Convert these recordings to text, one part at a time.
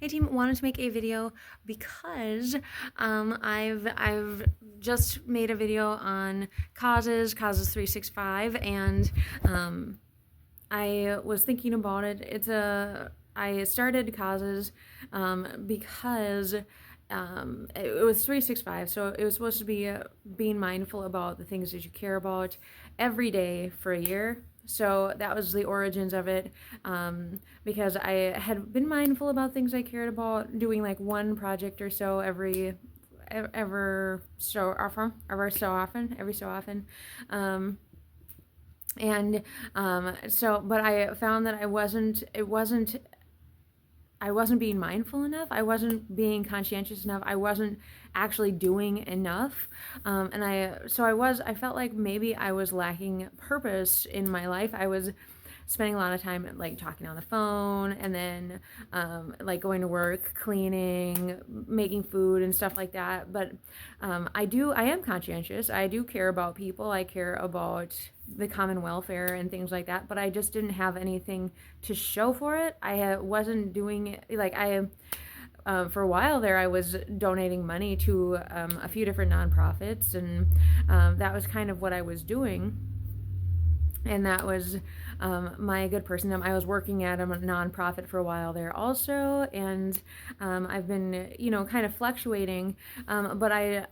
Hey team, wanted to make a video because I've just made a video on causes 365, and I was thinking about it. I started causes because it was 365, so it was supposed to be being mindful about the things that you care about every day for a year. So that was the origins of it, because I had been mindful about things I cared about, doing like one project or so every so often. Um, and but I found that I wasn't being mindful enough. I wasn't being conscientious enough. I wasn't actually doing enough. I felt like maybe I was lacking purpose in my life. I was spending a lot of time like talking on the phone, and then like going to work, cleaning, making food and stuff like that. But I am conscientious. I do care about people. I care about the common welfare and things like that, but I just didn't have anything to show for it. Wasn't doing it like for a while there, I was donating money to a few different nonprofits, and that was kind of what I was doing. And that was my good person. I was working at a nonprofit for a while there also, and I've been, kind of fluctuating. But I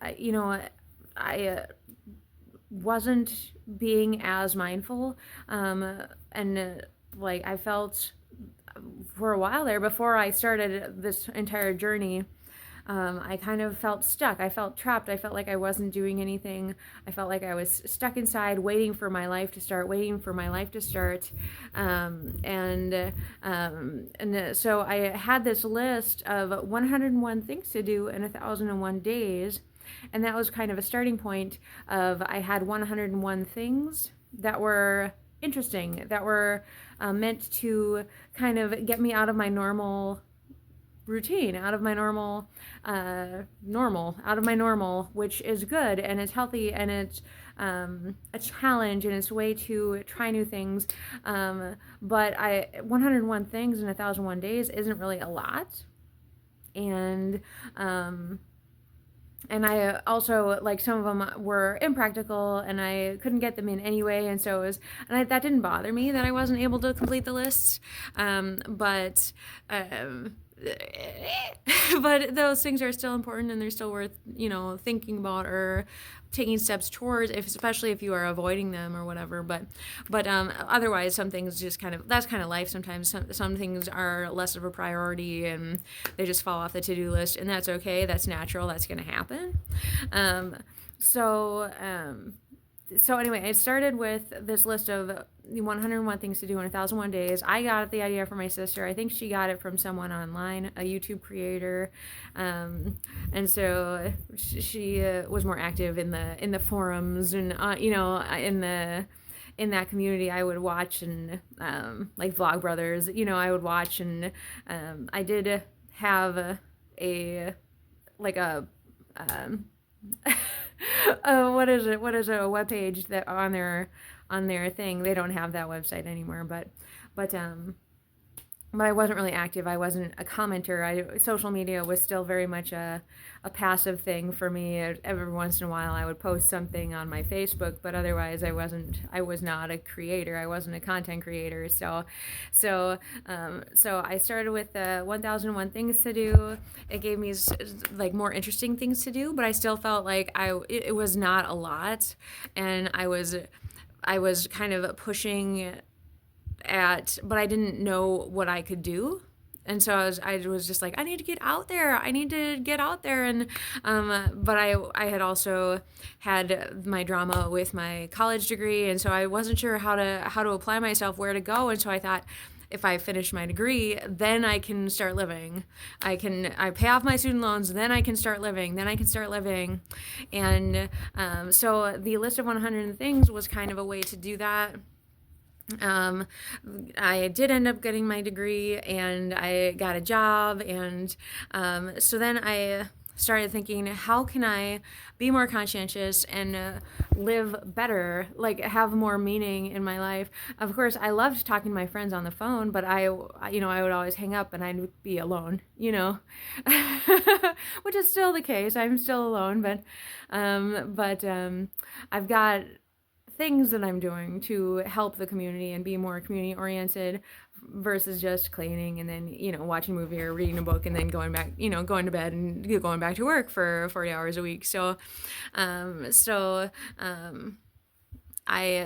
wasn't being as mindful, and like I felt for a while there before I started this entire journey. I kind of felt stuck. I felt trapped. I felt like I wasn't doing anything. I felt like I was stuck inside, waiting for my life to start, waiting for my life to start. So I had this list of 101 things to do in 1,001 days. And that was kind of a starting point of I had 101 things that were interesting, that were meant to kind of get me out of my normal routine, out of my normal, which is good and it's healthy and it's a challenge and it's a way to try new things. But 101 things in 1,001 days isn't really a lot. And I also, like, some of them were impractical and I couldn't get them in anyway. And so that didn't bother me that I wasn't able to complete the list. But but those things are still important and they're still worth, thinking about or taking steps towards, especially if you are avoiding them or whatever. But otherwise, some things just that's kind of life. Sometimes some things are less of a priority and they just fall off the to-do list, and that's okay. That's natural. That's going to happen. Um, so um, so anyway, I started with this list of 101 things to do in 1,001 days. I got the idea from my sister. I think she got it from someone online, a YouTube creator, and so she was more active in the forums and in that community. I would watch, and like Vlogbrothers, I would watch, and I did have a like a what is it? What is a web page that on their thing? They don't have that website anymore, but but I wasn't really active. I wasn't a commenter. Social media was still very much a passive thing for me. Every once in a while, I would post something on my Facebook, but otherwise, I was not a creator. I wasn't a content creator. So I started with 1,001 things to do. It gave me like more interesting things to do, but I still felt like it was not a lot, and I was kind of pushing but I didn't know what I could do. And so I was just like, I need to get out there. I need to get out there. And, but I had also had my drama with my college degree. And so I wasn't sure how to apply myself, where to go. And so I thought, if I finish my degree, then I can start living. I pay off my student loans, then I can start living. And so the list of 100 things was kind of a way to do that. I did end up getting my degree and I got a job, and so then started thinking, how can I be more conscientious and live better, like have more meaning in my life? Of course, I loved talking to my friends on the phone, but I would always hang up and I'd be alone, which is still the case. I'm still alone, but I've got things that I'm doing to help the community and be more community oriented versus just cleaning and then, watching a movie or reading a book and then going to bed and going back to work for 40 hours a week. So I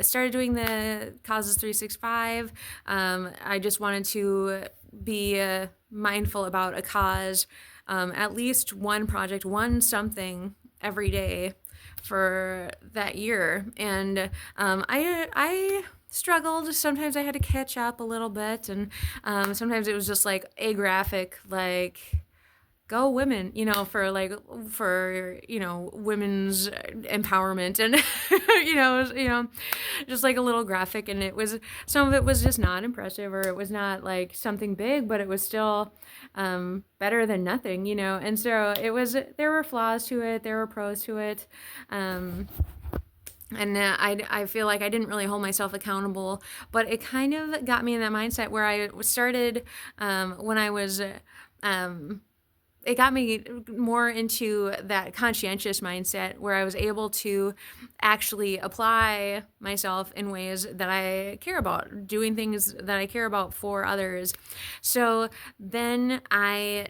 started doing the Causes 365. I just wanted to be mindful about a cause, at least one project, one something every day for that year. And I struggled. Sometimes I had to catch up a little bit, and sometimes it was just like a graphic, like go women, for women's empowerment, and just like a little graphic. And some of it was just not impressive, or it was not like something big, but it was still better than nothing, and so there were flaws to it, there were pros to it. And I feel like I didn't really hold myself accountable, but it kind of got me in that mindset where I started when I was it got me more into that conscientious mindset where I was able to actually apply myself in ways that I care about, doing things that I care about for others. So then I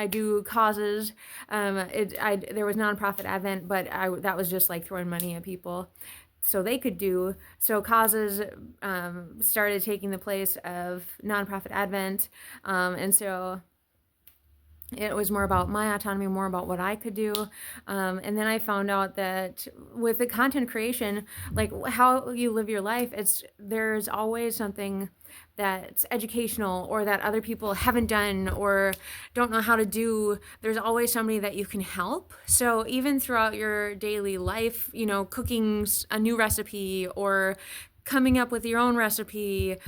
do causes. There was nonprofit Advent, but that was just like throwing money at people so they could do. So causes started taking the place of nonprofit Advent, and so it was more about my autonomy, more about what I could do. And then I found out that with the content creation, like how you live your life, there's always something that's educational or that other people haven't done or don't know how to do. There's always somebody that you can help. So even throughout your daily life, cooking a new recipe or coming up with your own recipe,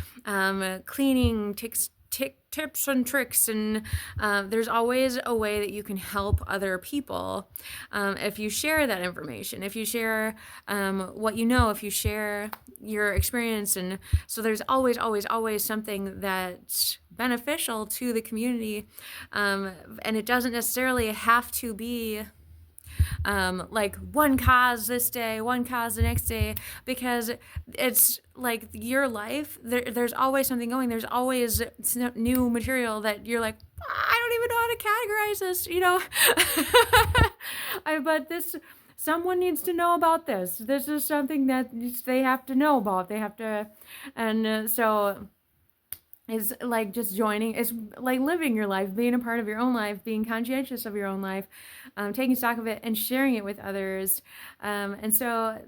cleaning, tips and tricks, and there's always a way that you can help other people if you share that information, if you share what you know, if you share your experience. And so there's always something that's beneficial to the community, and it doesn't necessarily have to be like one cause this day, one cause the next day, because it's like your life. There's always something going. There's always new material that you're like, I don't even know how to categorize this, but someone needs to know about this. This is something that they have to know about. They have to, and so it's like just joining. It's like living your life, being a part of your own life, being conscientious of your own life, taking stock of it and sharing it with others. And so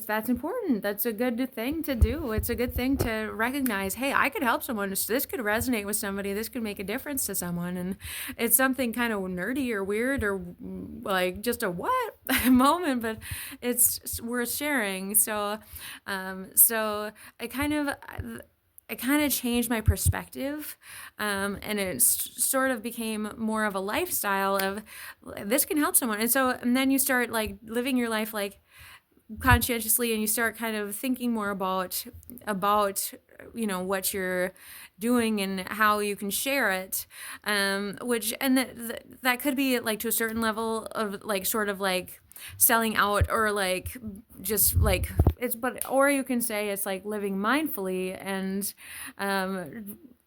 that's important. That's a good thing to do. It's a good thing to recognize, hey, I could help someone. This could resonate with somebody. This could make a difference to someone. And it's something kind of nerdy or weird or like just a what moment, but it's worth sharing. So it kind of changed my perspective, and it sort of became more of a lifestyle of this can help someone. And then you start like living your life like conscientiously, and you start kind of thinking more about what you're doing and how you can share it, that could be like to a certain level of like sort of like selling out, or like just like or you can say it's like living mindfully and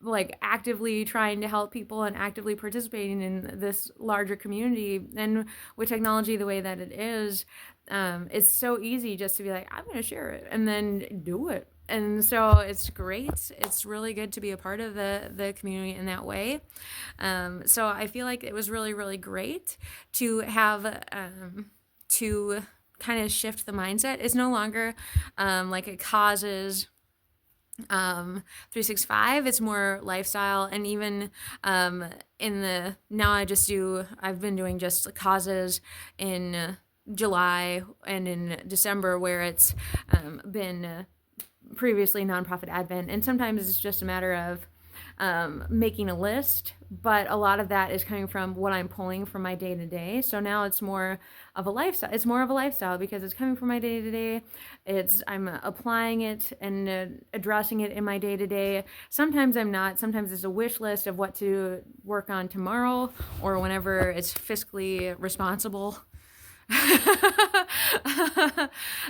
like actively trying to help people and actively participating in this larger community. And with technology the way that it is, it's so easy just to be like, I'm going to share it and then do it. And so it's great. It's really good to be a part of the community in that way. So I feel like it was really, really great to have to kind of shift the mindset. It's no longer like it causes 365. It's more lifestyle. And even now I've been doing just causes in July and in December, where it's been previously nonprofit Advent. And sometimes it's just a matter of making a list, but a lot of that is coming from what I'm pulling from my day to day. So now it's more of a lifestyle. It's more of a lifestyle because it's coming from my day to day. I'm applying it and addressing it in my day to day. Sometimes I'm not. Sometimes it's a wish list of what to work on tomorrow or whenever it's fiscally responsible.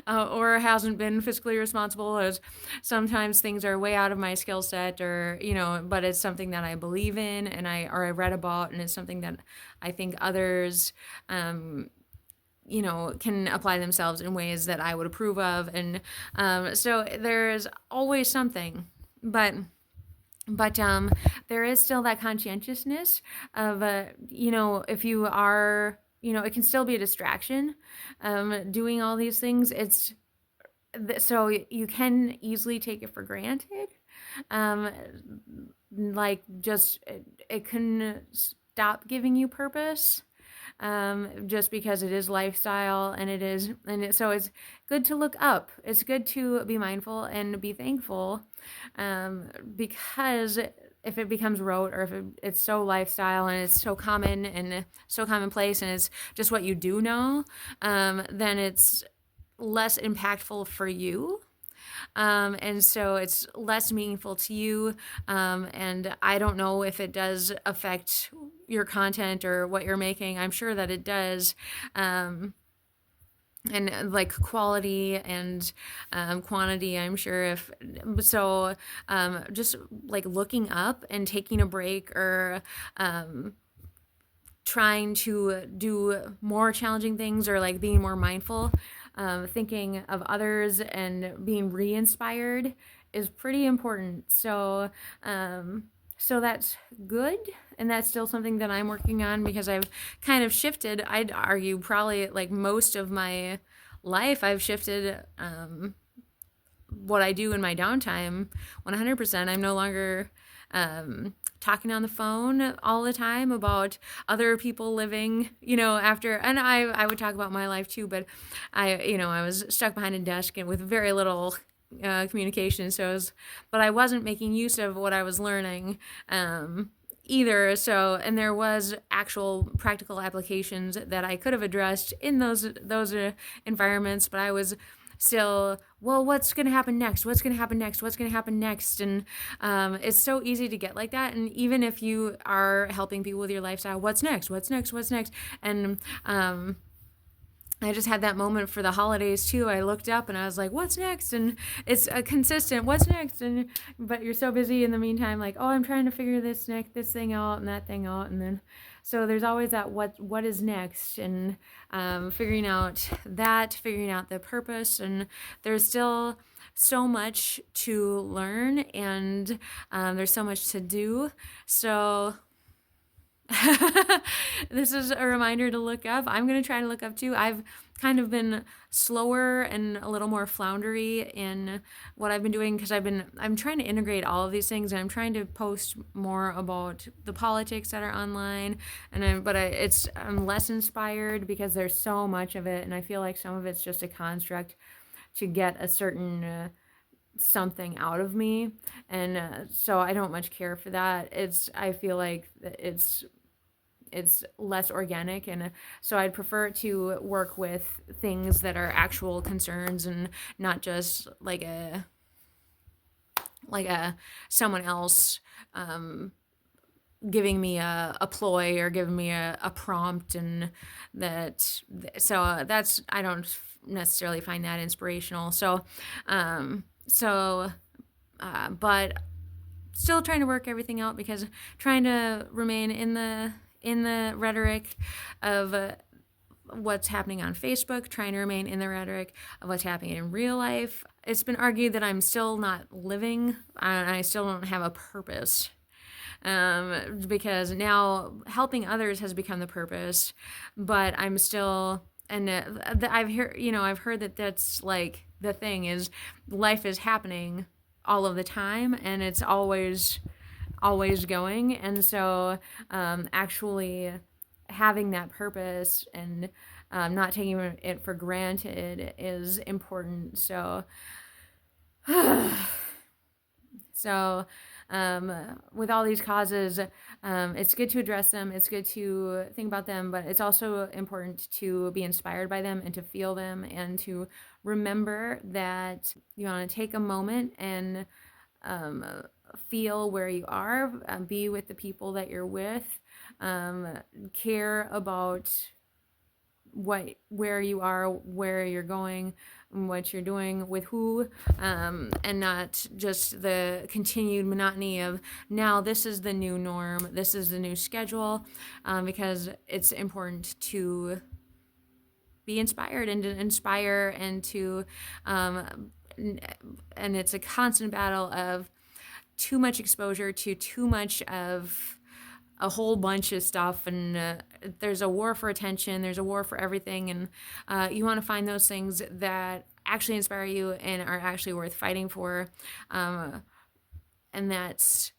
Or hasn't been fiscally responsible, as sometimes things are way out of my skill set, or but it's something that I believe in and I read about, and it's something that I think others can apply themselves in ways that I would approve of. And so there's always something, but there is still that conscientiousness of if you are, it can still be a distraction, doing all these things. So you can easily take it for granted, like just it can stop giving you purpose, just because it is lifestyle, so it's good to look up. It's good to be mindful and be thankful, because if it becomes rote, or if it's so lifestyle and it's so common and so commonplace and it's just what you do know, then it's less impactful for you. And so it's less meaningful to you. And I don't know if it does affect your content or what you're making. I'm sure that it does. And like quality and quantity, I'm sure. If so, just like looking up and taking a break, or trying to do more challenging things, or like being more mindful, thinking of others and being re-inspired is pretty important. So that's good, and that's still something that I'm working on, because I've kind of shifted. I'd argue probably like most of my life I've shifted what I do in my downtime 100%. I'm no longer talking on the phone all the time about other people living, after, and I would talk about my life too, but I was stuck behind a desk and with very little communication, but I wasn't making use of what I was learning either. So, and there was actual practical applications that I could have addressed in those environments, but I was still, well, what's going to happen next? What's going to happen next? What's going to happen next? And it's so easy to get like that. And even if you are helping people with your lifestyle, what's next? What's next? What's next? And I just had that moment for the holidays too. I looked up and I was like, what's next? And it's a consistent, what's next? But you're so busy in the meantime, like, oh, I'm trying to figure this thing out and that thing out. And then, so there's always that what is next, and figuring out the purpose. And there's still so much to learn, and there's so much to do. So this is a reminder to look up. I'm going to try to look up too. I've kind of been slower and a little more floundery in what I've been doing, because I'm trying to integrate all of these things, and I'm trying to post more about the politics that are online, and I'm less inspired because there's so much of it, and I feel like some of it's just a construct to get a certain something out of me, and so I don't much care for that. I feel like it's less organic, and so I'd prefer to work with things that are actual concerns, and not just like a someone else giving me a ploy, or giving me a prompt, and that's I don't necessarily find that inspirational. But still trying to work everything out, because trying to remain in the rhetoric of what's happening on Facebook, trying to remain in the rhetoric of what's happening in real life. It's been argued that I'm still not living, and I still don't have a purpose, because now helping others has become the purpose, but I'm still, and I've heard that that's like the thing is, life is happening all of the time, and it's always going. And so actually having that purpose, and not taking it for granted, is important. So with all these causes, it's good to address them. It's good to think about them, but it's also important to be inspired by them and to feel them and to remember that you want to take a moment and um, feel where you are, be with the people that you're with, care about where you are, where you're going, what you're doing with who, and not just the continued monotony of now this is the new norm, this is the new schedule, because it's important to be inspired and to inspire and to and it's a constant battle of too much exposure to too much of a whole bunch of stuff, and there's a war for attention, there's a war for everything, and you want to find those things that actually inspire you and are actually worth fighting for, and that's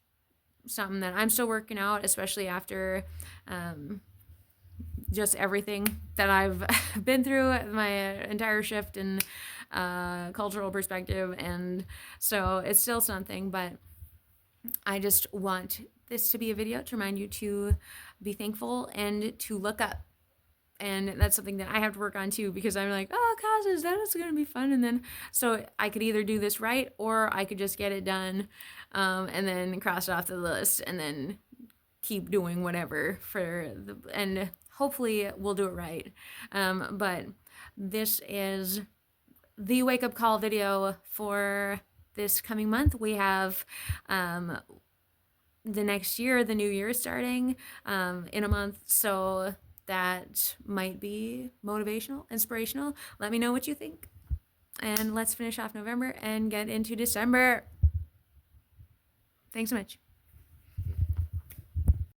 something that I'm still working out, especially after just everything that I've been through, my entire shift in cultural perspective, and so it's still something, but I just want this to be a video to remind you to be thankful and to look up. And that's something that I have to work on too, because I'm like, oh, causes, that is going to be fun. And then, so I could either do this right, or I could just get it done and then cross it off the list and then keep doing whatever and hopefully we'll do it right. But this is the wake up call video for this coming month. We have the next year, the new year starting in a month, so that might be motivational, inspirational. Let me know what you think, and let's finish off November and get into December. Thanks so much.